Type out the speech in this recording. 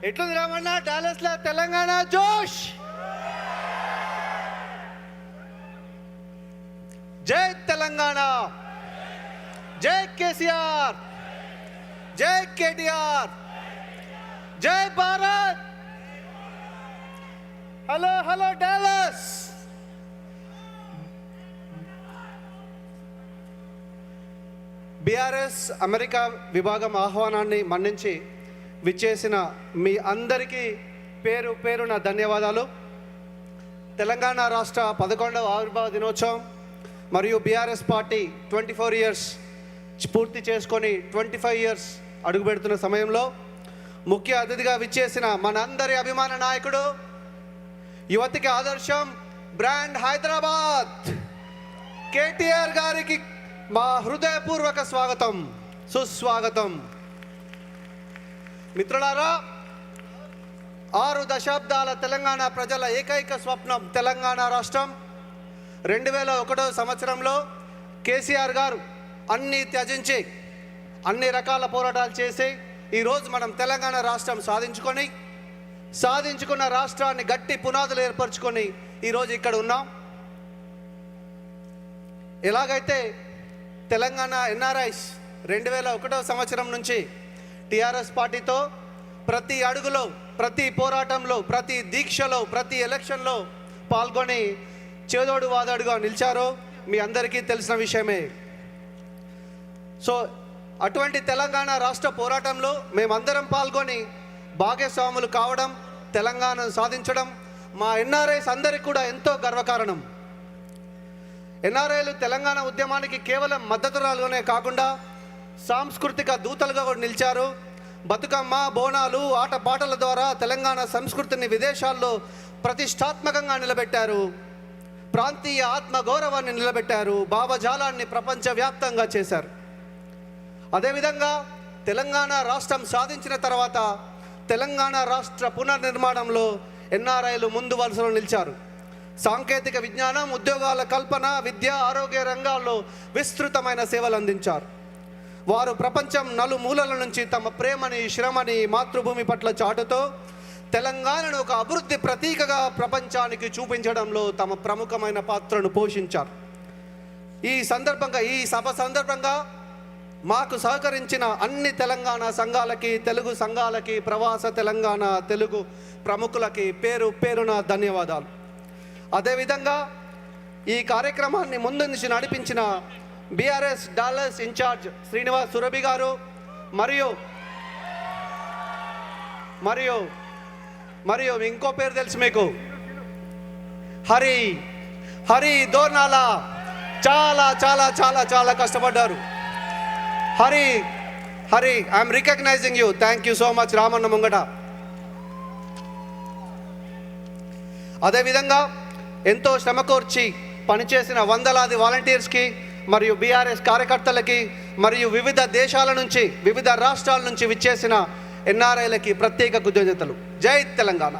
ఎట్లుంది రామన్న డాలస్లో తెలంగాణ జోష్? జై తెలంగాణ, జై కేసీఆర్, జై కేటీఆర్, జై Bharat. Hello hello Dallas. BRS America విభాగం ఆహ్వానాన్ని మన్నించి విచ్చేసిన మీ అందరికీ పేరు పేరున ధన్యవాదాలు. తెలంగాణ రాష్ట్ర 11వ ఆవిర్భావ దినోత్సవం మరియు బీఆర్ఎస్ పార్టీ 24 ఇయర్స్ పూర్తి చేసుకొని 25 ఇయర్స్ అడుగుపెడుతున్న సమయంలో ముఖ్య అతిథిగా విచ్చేసిన మనందరి అభిమాన నాయకుడు, యువతికి ఆదర్శం, బ్రాండ్ హైదరాబాద్ కేటీఆర్ గారికి మా హృదయపూర్వక స్వాగతం, సుస్వాగతం. మిత్రులారా, 6 దశాబ్దాల తెలంగాణ ప్రజల ఏకైక స్వప్నం తెలంగాణ రాష్ట్రం. 2001వ సంవత్సరంలో కేసీఆర్ గారు అన్నీ త్యజించి అన్ని రకాల పోరాటాలు చేసి ఈరోజు మనం తెలంగాణ రాష్ట్రం సాధించుకున్న రాష్ట్రాన్ని గట్టి పునాదులు ఏర్పరచుకొని ఈరోజు ఇక్కడ ఉన్నాం. ఎలాగైతే తెలంగాణ ఎన్ఆర్ఐస్ 2001వ సంవత్సరం నుంచి టీఆర్ఎస్ పార్టీతో ప్రతి అడుగులో, ప్రతి పోరాటంలో, ప్రతి దీక్షలో, ప్రతి ఎలక్షన్లో పాల్గొని చేదోడు వాదోడుగా నిలిచారో మీ అందరికీ తెలిసిన విషయమే. సో అటువంటి తెలంగాణ రాష్ట్ర పోరాటంలో మేమందరం పాల్గొని భాగస్వాములు కావడం, తెలంగాణను సాధించడం మా ఎన్ఆర్ఐస్ అందరికీ కూడా ఎంతో గర్వకారణం. ఎన్ఆర్ఐలు తెలంగాణ ఉద్యమానికి కేవలం మద్దతురాలుగానే కాకుండా సాంస్కృతిక దూతలుగా కూడా నిలిచారు. బతుకమ్మ, బోనాలు, ఆటపాటల ద్వారా తెలంగాణ సంస్కృతిని విదేశాల్లో ప్రతిష్టాత్మకంగా నిలబెట్టారు. ప్రాంతీయ ఆత్మగౌరవాన్ని నిలబెట్టారు. భావజాలాన్ని ప్రపంచవ్యాప్తంగా చేశారు. అదేవిధంగా తెలంగాణ రాష్ట్రం సాధించిన తర్వాత తెలంగాణ రాష్ట్ర పునర్నిర్మాణంలో ఎన్ఆర్ఐలు ముందు వరుసలో నిలిచారు. సాంకేతిక విజ్ఞానం, ఉద్యోగాల కల్పన, విద్య, ఆరోగ్య రంగాల్లో విస్తృతమైన సేవలు అందించారు. వారు ప్రపంచం నలుమూలల నుంచి తమ ప్రేమని, శ్రమని మాతృభూమి పట్ల చాటుతో తెలంగాణను ఒక అభివృద్ధి ప్రతీకగా ప్రపంచానికి చూపించడంలో తమ ప్రముఖమైన పాత్రను పోషించారు. ఈ సభ సందర్భంగా మాకు సహకరించిన అన్ని తెలంగాణ సంఘాలకి, తెలుగు సంఘాలకి, ప్రవాస తెలంగాణ తెలుగు ప్రముఖులకి పేరు పేరున ధన్యవాదాలు. అదేవిధంగా ఈ కార్యక్రమాన్ని ముందు నుంచి నడిపించిన బీఆర్ఎస్ డాలస్ ఇన్ఛార్జ్ శ్రీనివాస్ సురభి గారు మరియు ఇంకో పేరు తెలుసు మీకు, హరి దోర్నాల చాలా చాలా చాలా చాలా కష్టపడ్డారు. Hari I'm recognising you. Thank you so much Ramanna ముంగట. అదేవిధంగా ఎంతో శ్రమకోర్చి పనిచేసిన వందలాది వాలంటీర్స్కి మరియు బీఆర్ఎస్ కార్యకర్తలకి మరియు వివిధ దేశాల నుంచి, వివిధ రాష్ట్రాల నుంచి విచ్చేసిన ఎన్ఆర్ఐలకి ప్రత్యేక కృతజ్ఞతలు. జై తెలంగాణ.